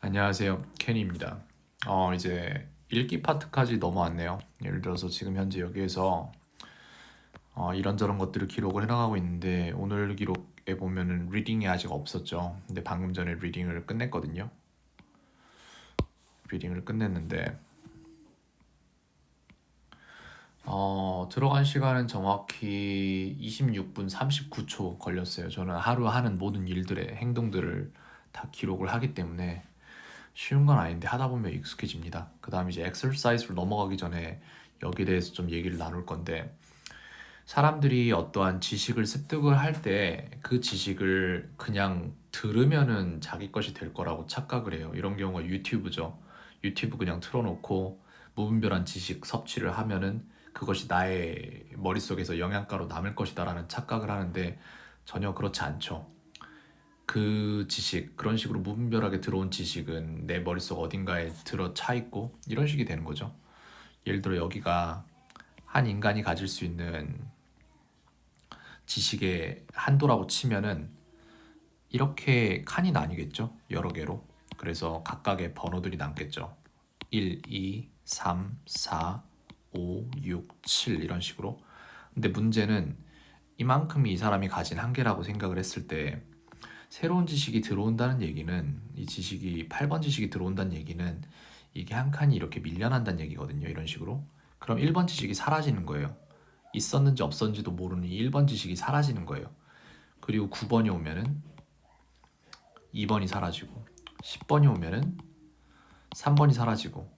안녕하세요. 케니입니다. 이제 읽기 파트까지 넘어왔네요. 예를 들어서 지금 현재 여기에서 이런저런 것들을 기록을 해나가고 있는데 오늘 기록에 보면은 리딩이 아직 없었죠. 근데 방금 전에 리딩을 끝냈거든요. 리딩을 끝냈는데 들어간 시간은 정확히 26분 39초 걸렸어요. 저는 하루 하는 모든 일들의 행동들을 다 기록을 하기 때문에 쉬운 건 아닌데 하다 보면 익숙해집니다. 그 다음 이제 엑서사이즈로 넘어가기 전에 여기에 대해서 좀 얘기를 나눌 건데 사람들이 어떠한 지식을 습득을 할 때 그 지식을 그냥 들으면은 자기 것이 될 거라고 착각을 해요. 이런 경우가 유튜브죠. 유튜브 그냥 틀어놓고 무분별한 지식 섭취를 하면은 그것이 나의 머릿속에서 영양가로 남을 것이다라는 착각을 하는데 전혀 그렇지 않죠. 그 지식, 그런 식으로 무분별하게 들어온 지식은 내 머릿속 어딘가에 들어 차 있고 이런 식이 되는 거죠. 예를 들어 여기가 한 인간이 가질 수 있는 지식의 한도라고 치면은 이렇게 칸이 나뉘겠죠. 여러 개로. 그래서 각각의 번호들이 남겠죠. 1, 2, 3, 4, 5, 6, 7 이런 식으로. 근데 문제는 이만큼이 이 사람이 가진 한계라고 생각을 했을 때 새로운 지식이 들어온다는 얘기는 이 지식이 8번 지식이 들어온다는 얘기는 이게 한 칸이 이렇게 밀려난다는 얘기거든요. 이런 식으로. 그럼 1번 지식이 사라지는 거예요. 있었는지 없었는지도 모르는 이 1번 지식이 사라지는 거예요. 그리고 9번이 오면은 2번이 사라지고 10번이 오면은 3번이 사라지고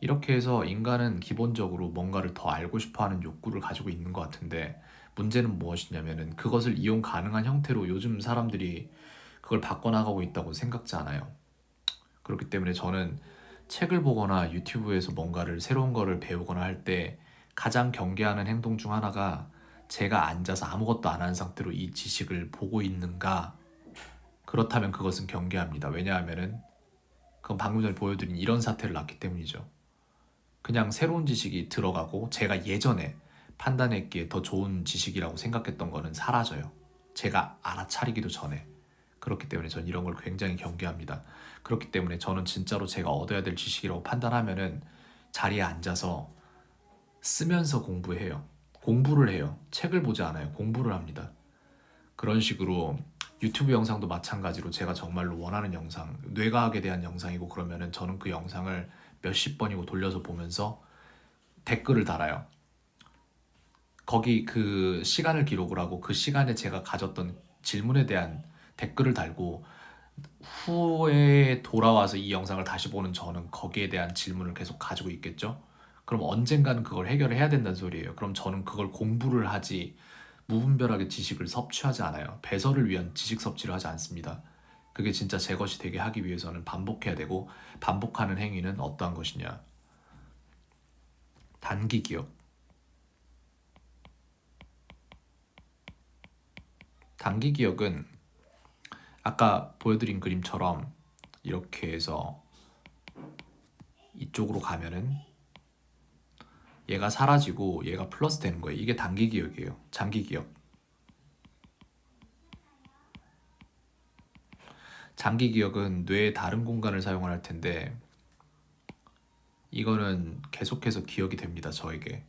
이렇게 해서 인간은 기본적으로 뭔가를 더 알고 싶어 하는 욕구를 가지고 있는 것 같은데 문제는 무엇이냐면은 그것을 이용 가능한 형태로 요즘 사람들이 그걸 바꿔나가고 있다고 생각지 않아요. 그렇기 때문에 저는 책을 보거나 유튜브에서 뭔가를 새로운 거를 배우거나 할 때 가장 경계하는 행동 중 하나가 제가 앉아서 아무것도 안 하는 상태로 이 지식을 보고 있는가? 그렇다면 그것은 경계합니다. 왜냐하면은 그건 방금 전에 보여드린 이런 사태를 낳기 때문이죠. 그냥 새로운 지식이 들어가고 제가 예전에 판단했기에 더 좋은 지식이라고 생각했던 거는 사라져요. 제가 알아차리기도 전에. 그렇기 때문에 전 이런 걸 굉장히 경계합니다. 그렇기 때문에 저는 진짜로 제가 얻어야 될 지식이라고 판단하면은 자리에 앉아서 쓰면서 공부해요. 공부를 해요. 책을 보지 않아요. 공부를 합니다. 그런 식으로 유튜브 영상도 마찬가지로 제가 정말로 원하는 영상, 뇌과학에 대한 영상이고 그러면은 저는 그 영상을 몇십 번이고 돌려서 보면서 댓글을 달아요. 거기 그 시간을 기록을 하고 그 시간에 제가 가졌던 질문에 대한 댓글을 달고 후에 돌아와서 이 영상을 다시 보는 저는 거기에 대한 질문을 계속 가지고 있겠죠? 그럼 언젠가는 그걸 해결을 해야 된다는 소리예요. 그럼 저는 그걸 공부를 하지 무분별하게 지식을 섭취하지 않아요. 배설을 위한 지식 섭취를 하지 않습니다. 그게 진짜 제 것이 되게 하기 위해서는 반복해야 되고 반복하는 행위는 어떠한 것이냐? 단기 기억. 단기 기억은 아까 보여드린 그림처럼 이렇게 해서 이쪽으로 가면은 얘가 사라지고 얘가 플러스 되는 거예요. 이게 단기 기억이에요. 장기 기억. 장기 기억은 뇌의 다른 공간을 사용을 할 텐데 이거는 계속해서 기억이 됩니다. 저에게.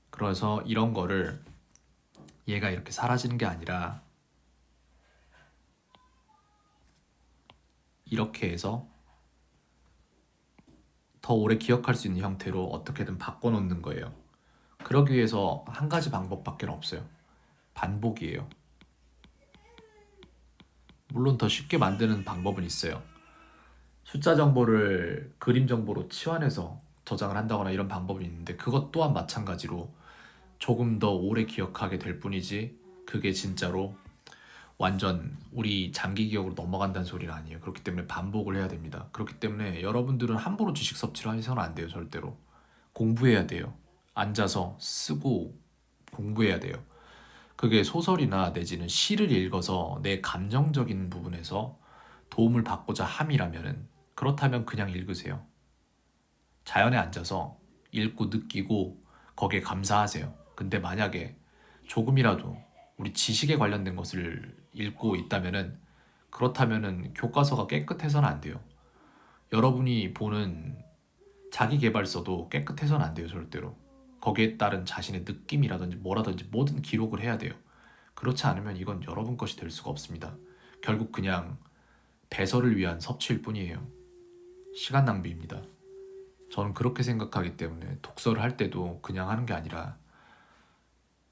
그래서 이런 거를 얘가 이렇게 사라지는 게 아니라 이렇게 해서 더 오래 기억할 수 있는 형태로 어떻게든 바꿔놓는 거예요. 그러기 위해서 한 가지 방법밖에 없어요. 반복이에요. 물론 더 쉽게 만드는 방법은 있어요. 숫자 정보를 그림 정보로 치환해서 저장을 한다거나 이런 방법이 있는데 그것 또한 마찬가지로 조금 더 오래 기억하게 될 뿐이지 그게 진짜로 완전 우리 장기 기억으로 넘어간다는 소리는 아니에요. 그렇기 때문에 반복을 해야 됩니다. 그렇기 때문에 여러분들은 함부로 지식 섭취를 해서는 안 돼요. 절대로. 공부해야 돼요. 앉아서 쓰고 공부해야 돼요. 그게 소설이나 내지는 시를 읽어서 내 감정적인 부분에서 도움을 받고자 함이라면은 그렇다면 그냥 읽으세요. 자연에 앉아서 읽고 느끼고 거기에 감사하세요. 근데 만약에 조금이라도 우리 지식에 관련된 것을 읽고 있다면은 그렇다면은 교과서가 깨끗해서는 안 돼요. 여러분이 보는 자기 개발서도 깨끗해서는 안 돼요, 절대로. 거기에 따른 자신의 느낌이라든지 뭐라든지 뭐든 기록을 해야 돼요. 그렇지 않으면 이건 여러분 것이 될 수가 없습니다. 결국 그냥 배설을 위한 섭취일 뿐이에요. 시간 낭비입니다. 저는 그렇게 생각하기 때문에 독서를 할 때도 그냥 하는 게 아니라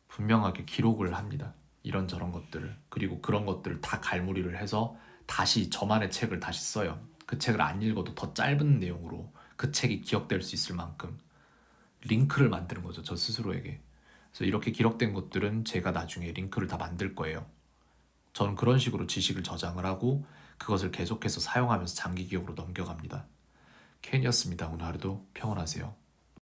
분명하게 기록을 합니다. 이런저런 것들을. 그리고 그런 것들을 다 갈무리를 해서 다시 저만의 책을 다시 써요. 그 책을 안 읽어도 더 짧은 내용으로 그 책이 기억될 수 있을 만큼 링크를 만드는 거죠. 저 스스로에게. 그래서 이렇게 기록된 것들은 제가 나중에 링크를 다 만들 거예요. 저는 그런 식으로 지식을 저장을 하고 그것을 계속해서 사용하면서 장기 기억으로 넘겨갑니다. 켄이었습니다. 오늘 하루도 평온하세요.